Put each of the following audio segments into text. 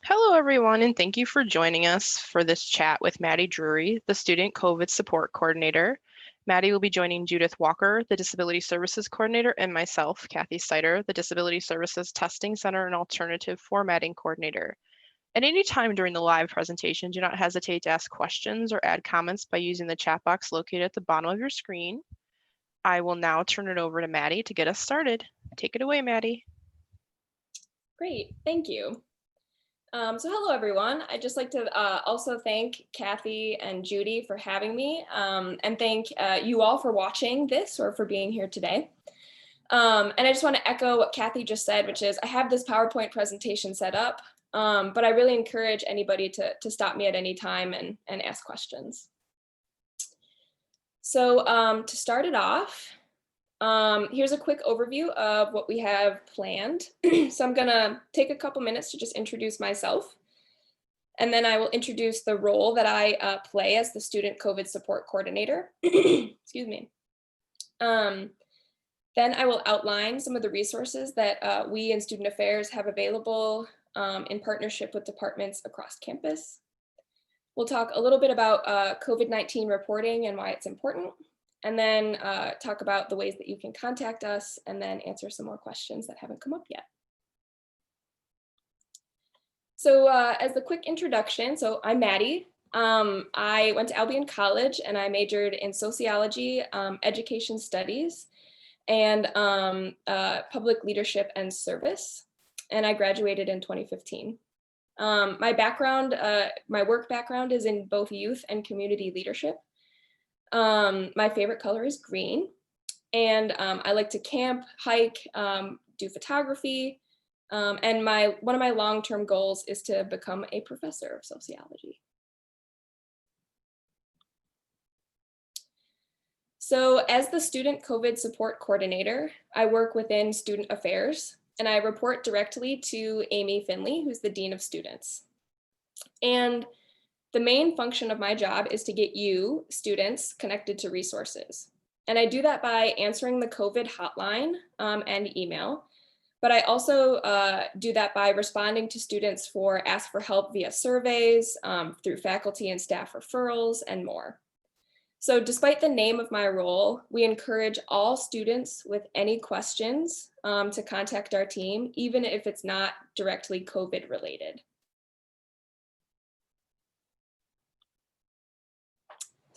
Hello, everyone, and thank you for joining us for this chat with Maddie Drury, the Student COVID Support Coordinator. Maddie will be joining Judith Walker, the Disability Services Coordinator, and myself, Kathy Sider, the Disability Services Testing Center and Alternative Formatting Coordinator. At any time during the live presentation, do not hesitate to ask questions or add comments by using the chat box located at the bottom of your screen. I will now turn it over to Maddie to get us started. Take it away, Maddie. Great, thank you. So hello, everyone. I'd just like to also thank Kathy and Judy for having me, and thank you all for watching this or for being here today. And I just want to echo what Kathy just said, which is I have this PowerPoint presentation set up, but I really encourage anybody to stop me at any time and ask questions. So to start it off, here's a quick overview of what we have planned. So I'm gonna take a couple minutes to just introduce myself, and then I will introduce the role that I play as the Student COVID Support Coordinator. Excuse me. Then I will outline some of the resources that we in Student Affairs have available in partnership with departments across campus. We'll talk a little bit about COVID-19 reporting and why it's important, and then talk about the ways that you can contact us, and then answer some more questions that haven't come up yet. So as a quick introduction, so I'm Maddie. I went to Albion College and I majored in sociology, education studies, and public leadership and service. And I graduated in 2015. My background, my work background is in both youth and community leadership. My favorite color is green, and I like to camp, hike, do photography, and one of my long-term goals is to become a professor of sociology. So as the Student COVID Support Coordinator, I work within Student Affairs, and I report directly to Amy Finley, who's the Dean of Students. And the main function of my job is to get you, students, connected to resources. And I do that by answering the COVID hotline and email, but I also do that by responding to students for ask for help via surveys, through faculty and staff referrals, and more. So despite the name of my role, we encourage all students with any questions to contact our team, even if it's not directly COVID related.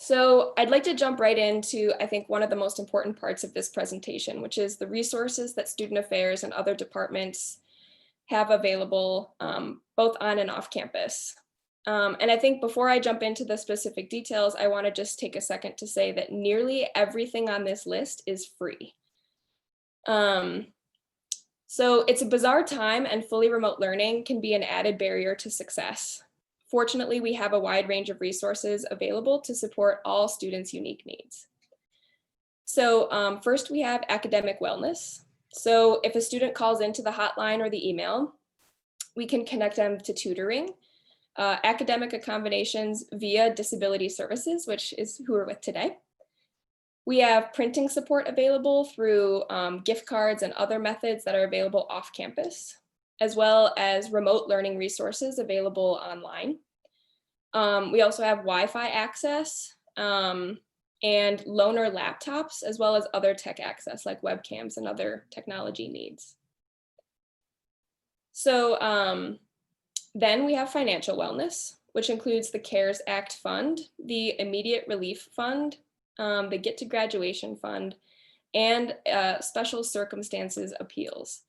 So I'd like to jump right into, I think, one of the most important parts of this presentation, which is the resources that Student Affairs and other departments have available, both on and off campus. And I think before I jump into the specific details, I want to just take a second to say that nearly everything on this list is free. So it's a bizarre time, and fully remote learning can be an added barrier to success. Fortunately, we have a wide range of resources available to support all students' unique needs. So first we have academic wellness. So if a student calls into the hotline or the email, we can connect them to tutoring, academic accommodations via disability services, which is who we're with today. We have printing support available through gift cards and other methods that are available off campus, as well as remote learning resources available online. We also have Wi-Fi access and loaner laptops, as well as other tech access like webcams and other technology needs. So then we have financial wellness, which includes the CARES Act fund, the Immediate Relief Fund, the Get to Graduation Fund, and special circumstances appeals.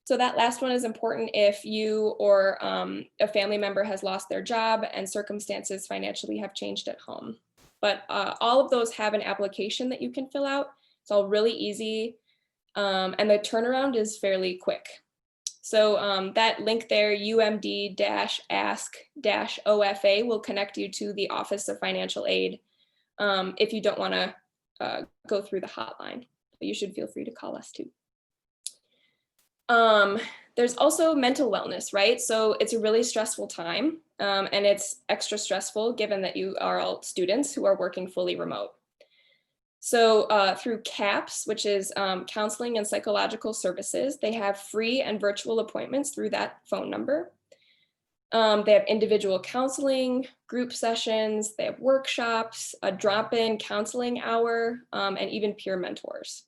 So that last one is important if you or a family member has lost their job and circumstances financially have changed at home. But all of those have an application that you can fill out. It's all really easy, and the turnaround is fairly quick. So that link there, UMD-ask-OFA, will connect you to the Office of Financial Aid if you don't want to go through the hotline. But you should feel free to call us too. There's also mental wellness, right? So it's a really stressful time, and it's extra stressful given that you are all students who are working fully remote. So through CAPS, which is Counseling and Psychological Services, they have free and virtual appointments through that phone number. They have individual counseling, group sessions, they have workshops, a drop-in counseling hour, and even peer mentors.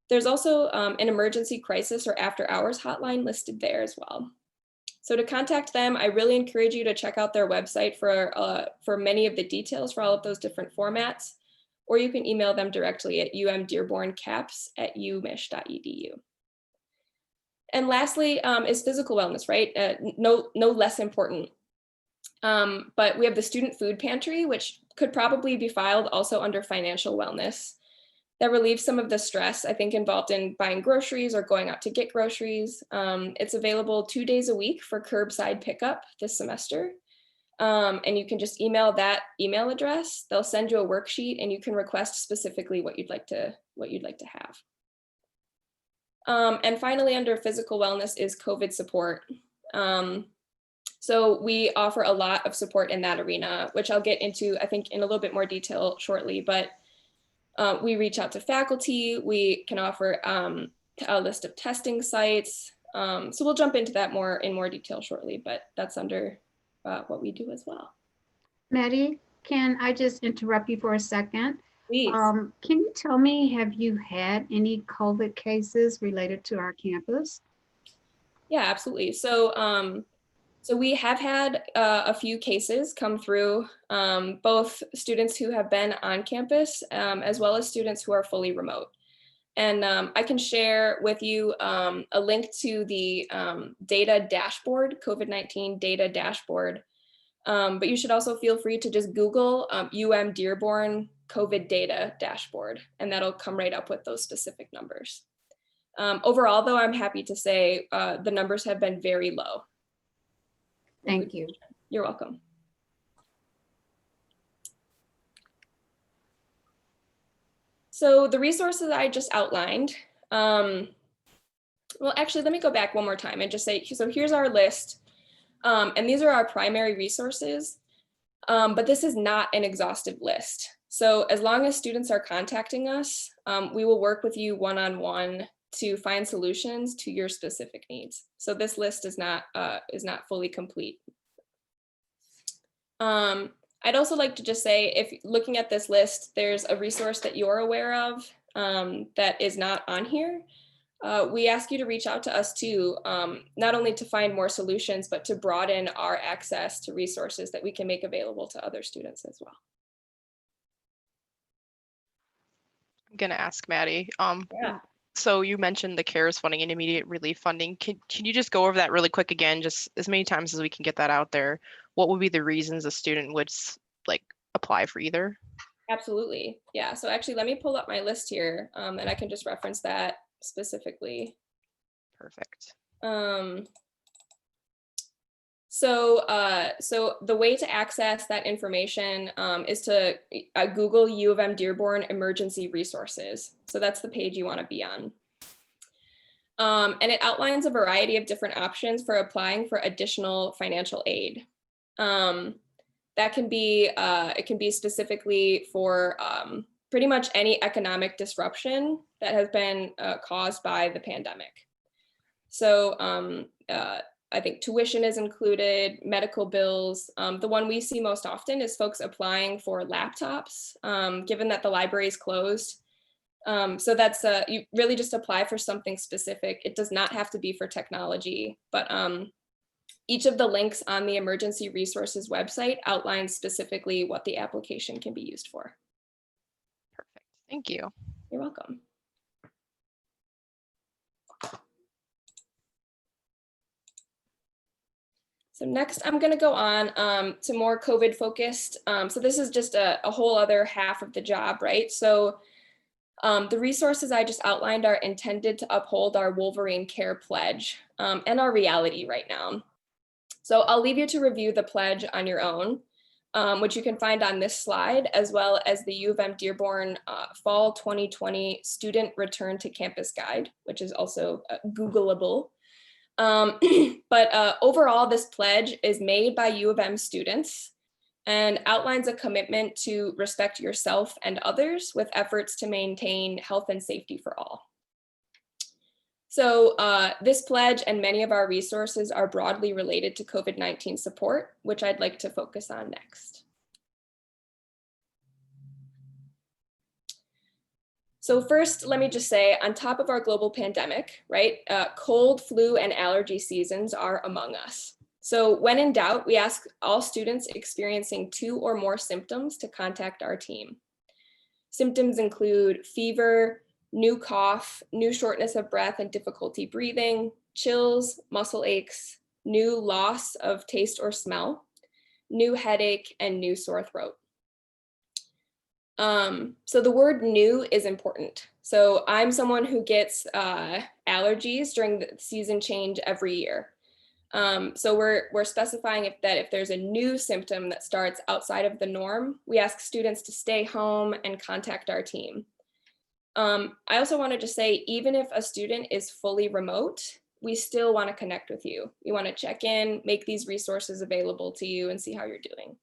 There's also an emergency crisis or after hours hotline listed there as well. So to contact them, I really encourage you to check out their website for many of the details for all of those different formats, or you can email them directly at umdearborncaps@umich.edu. And lastly is physical wellness, right? No less important. But we have the student food pantry, which could probably be filed also under financial wellness. That relieves some of the stress, I think, involved in buying groceries or going out to get groceries. It's available 2 days a week for curbside pickup this semester. And you can just email that email address. They'll send you a worksheet and you can request specifically what you'd like to have. And finally, under physical wellness is COVID support. So we offer a lot of support in that arena, which I'll get into, I think, in a little bit more detail shortly, but we reach out to faculty. We can offer a list of testing sites. So we'll jump into that in more detail shortly, but that's under what we do as well. Maddie, can I just interrupt you for a second? Please. Can you tell me, have you had any COVID cases related to our campus? Yeah, absolutely. So, so we have had a few cases come through, both students who have been on campus as well as students who are fully remote. And I can share with you a link to the data dashboard, COVID-19 data dashboard. But you should also feel free to just Google UM-Dearborn COVID data dashboard, and that'll come right up with those specific numbers. Overall, though, I'm happy to say the numbers have been very low. Thank you. You're welcome. So the resources I just outlined, well, actually, let me go back one more time and just say, so here's our list. And these are our primary resources, but this is not an exhaustive list. So as long as students are contacting us, we will work with you one-on-one to find solutions to your specific needs. So this list is not fully complete. I'd also like to just say, if looking at this list, there's a resource that you're aware of that is not on here. We ask you to reach out to us too, not only to find more solutions, but to broaden our access to resources that we can make available to other students as well. I'm going to ask Maddie. Yeah. So you mentioned the CARES funding and immediate relief funding. Can you just go over that really quick again, just as many times as we can get that out there? What would be the reasons a student would like apply for either? Absolutely. Yeah. So actually, let me pull up my list here, and I can just reference that specifically. Perfect. So the way to access that information is to Google U of M-Dearborn emergency resources. So that's the page you want to be on. And it outlines a variety of different options for applying for additional financial aid. That can be, it can be specifically for pretty much any economic disruption that has been caused by the pandemic. So I think tuition is included, medical bills. The one we see most often is folks applying for laptops, given that the library is closed. So that's, you really just apply for something specific. It does not have to be for technology, but each of the links on the emergency resources website outlines specifically what the application can be used for. Perfect. Thank you. You're welcome. So next, I'm going to go on to more COVID focused. So this is just a whole other half of the job, right? So the resources I just outlined are intended to uphold our Wolverine Care Pledge and our reality right now. So I'll leave you to review the pledge on your own, which you can find on this slide, as well as the U of M-Dearborn Fall 2020 Student Return to Campus Guide, which is also Googleable. But overall, this pledge is made by U of M students and outlines a commitment to respect yourself and others with efforts to maintain health and safety for all. So this pledge and many of our resources are broadly related to COVID-19 support, which I'd like to focus on next. So first, let me just say, on top of our global pandemic, right, cold, flu, and allergy seasons are among us. So when in doubt, we ask all students experiencing 2 or more symptoms to contact our team. Symptoms include fever, new cough, new shortness of breath and difficulty breathing, chills, muscle aches, new loss of taste or smell, new headache, and new sore throat. So the word new is important. So I'm someone who gets allergies during the season change every year. So we're specifying if there's a new symptom that starts outside of the norm, we ask students to stay home and contact our team. I also wanted to say, even if a student is fully remote, we still want to connect with you. We want to check in, make these resources available to you, and see how you're doing.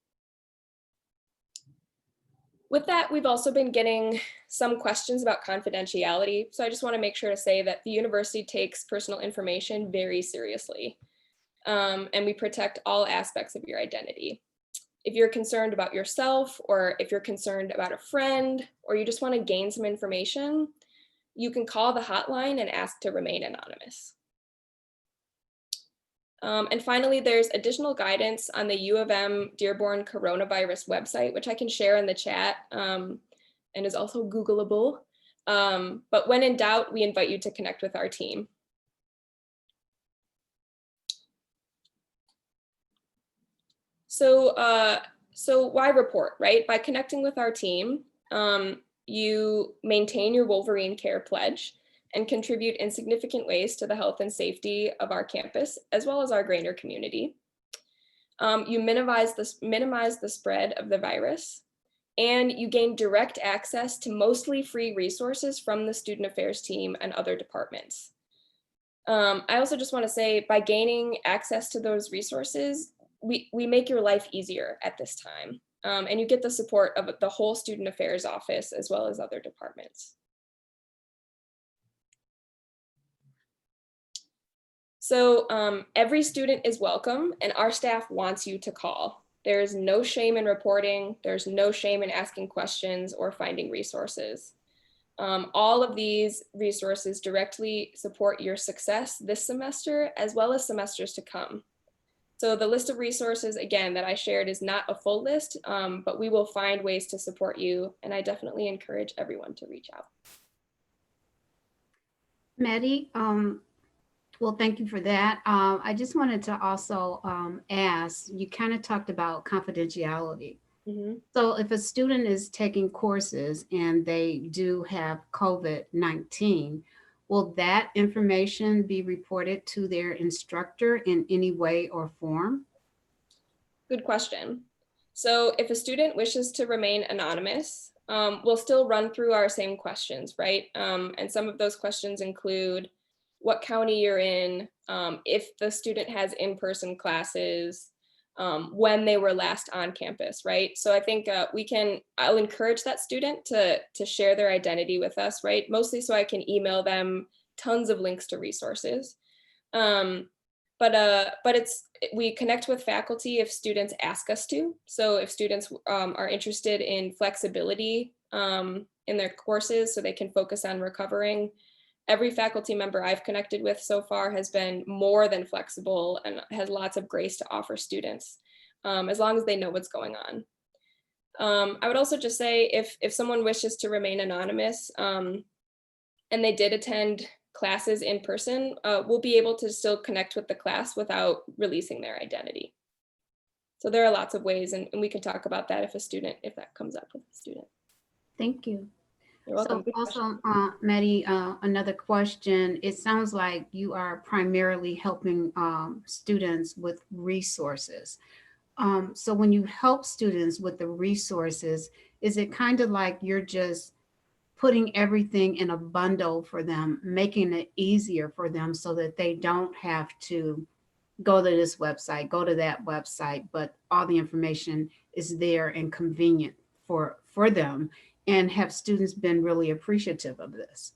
With that, we've also been getting some questions about confidentiality. So I just want to make sure to say that the university takes personal information very seriously. And we protect all aspects of your identity. If you're concerned about yourself, or if you're concerned about a friend, or you just want to gain some information, you can call the hotline and ask to remain anonymous. And finally, there's additional guidance on the UM-Dearborn coronavirus website, which I can share in the chat and is also Googleable. But when in doubt, we invite you to connect with our team. So why report, right? By connecting with our team, you maintain your Wolverine Care pledge and contribute in significant ways to the health and safety of our campus, as well as our greater community. You minimize the spread of the virus, and you gain direct access to mostly free resources from the student affairs team and other departments. I also just want to say, by gaining access to those resources, we make your life easier at this time. And you get the support of the whole student affairs office, as well as other departments. So every student is welcome, and our staff wants you to call. There's no shame in reporting. There's no shame in asking questions or finding resources. All of these resources directly support your success this semester, as well as semesters to come. So the list of resources, again, that I shared is not a full list, but we will find ways to support you, and I definitely encourage everyone to reach out. Maddie, well, thank you for that. I just wanted to also ask, you kind of talked about confidentiality. Mm-hmm. So if a student is taking courses and they do have COVID-19, will that information be reported to their instructor in any way or form? Good question. So if a student wishes to remain anonymous, we'll still run through our same questions, right? And some of those questions include what county you're in, if the student has in-person classes, when they were last on campus, right? So I think I'll encourage that student to share their identity with us, right? Mostly so I can email them tons of links to resources. But we connect with faculty if students ask us to. So if students are interested in flexibility in their courses so they can focus on recovering, every faculty member I've connected with so far has been more than flexible and has lots of grace to offer students, as long as they know what's going on. I would also just say, if someone wishes to remain anonymous and they did attend classes in person, we'll be able to still connect with the class without releasing their identity. So there are lots of ways, and we can talk about that if that comes up with a student. Thank you. You're welcome. So also, Maddie, another question. It sounds like you are primarily helping students with resources. So when you help students with the resources, is it kind of like you're just putting everything in a bundle for them, making it easier for them so that they don't have to go to this website, go to that website, but all the information is there and convenient for them? And have students been really appreciative of this?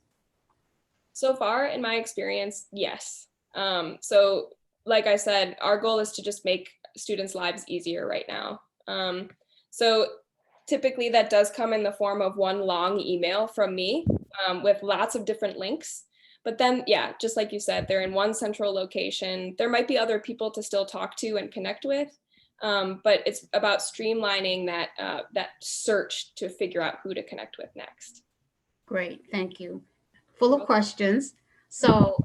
So far, in my experience, yes. So like I said, our goal is to just make students' lives easier right now. So typically that does come in the form of one long email from me with lots of different links. But then, yeah, just like you said, they're in one central location. There might be other people to still talk to and connect with, but it's about streamlining that search to figure out who to connect with next. Great, thank you. Full of questions. So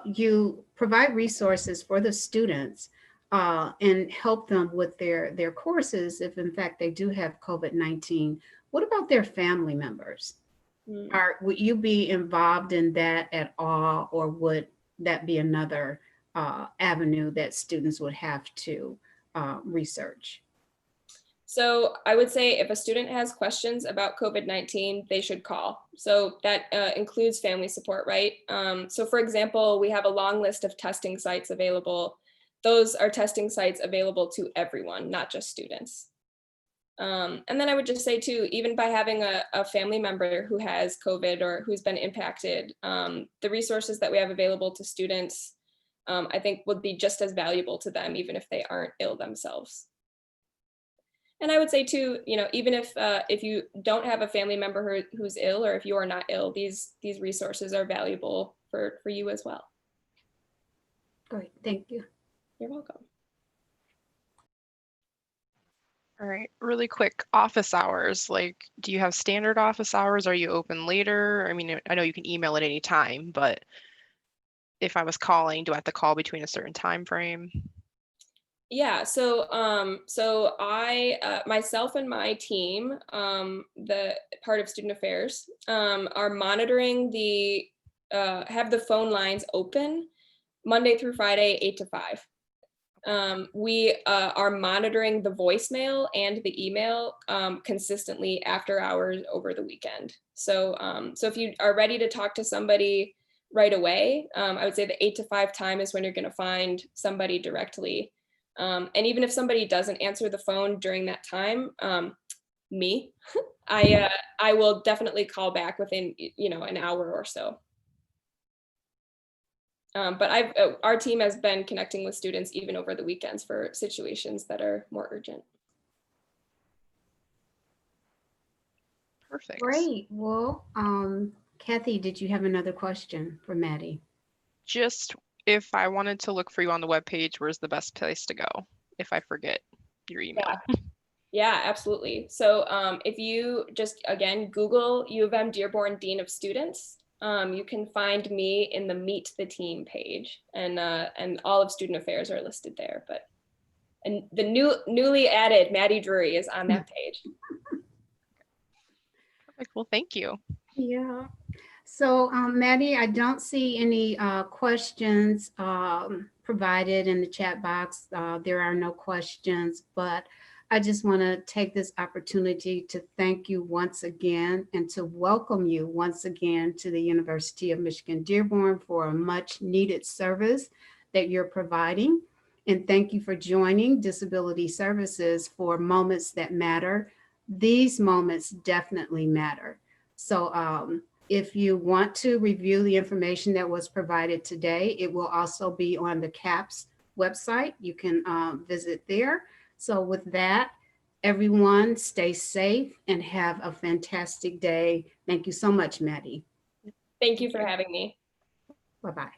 you provide resources for the students and help them with their courses if in fact they do have COVID-19. What about their family members? Would you be involved in that at all, or would that be another avenue that students would have to research? So I would say if a student has questions about COVID-19, they should call. So that includes family support, right? So for example, we have a long list of testing sites available. Those are testing sites available to everyone, not just students. And then I would just say too, even by having a family member who has COVID or who's been impacted, the resources that we have available to students, I think would be just as valuable to them, even if they aren't ill themselves. And I would say too, even if you don't have a family member who's ill, or if you are not ill, these resources are valuable for you as well. Great, thank you. You're welcome. All right, really quick, office hours. Like, do you have standard office hours? Are you open later? I mean, I know you can email at any time, but if I was calling, do I have to call between a certain time frame? Yeah, so I myself and my team, the part of student affairs, are monitoring have the phone lines open Monday through Friday, 8 to 5. We are monitoring the voicemail and the email consistently after hours over the weekend. So if you are ready to talk to somebody right away, I would say the 8 to 5 time is when you're going to find somebody directly. And even if somebody doesn't answer the phone during that time, me, I will definitely call back within an hour or so. But our team has been connecting with students even over the weekends for situations that are more urgent. Perfect. Great. Well, Kathy, did you have another question for Maddie? Just if I wanted to look for you on the webpage, where's the best place to go if I forget your email? Yeah, absolutely. So if you just, again, Google UM-Dearborn Dean of Students, you can find me in the Meet the Team page, and all of student affairs are listed there. And the newly added Maddie Drury is on that page. Perfect. Well, thank you. Yeah. So, Maddie, I don't see any questions provided in the chat box. There are no questions, but I just want to take this opportunity to thank you once again and to welcome you once again to the University of Michigan-Dearborn for a much needed service that you're providing. And thank you for joining Disability Services for Moments That Matter. These moments definitely matter. So, if you want to review the information that was provided today, it will also be on the CAPS website. You can visit there. So with that, everyone stay safe and have a fantastic day. Thank you so much, Maddie. Thank you for having me. Bye-bye.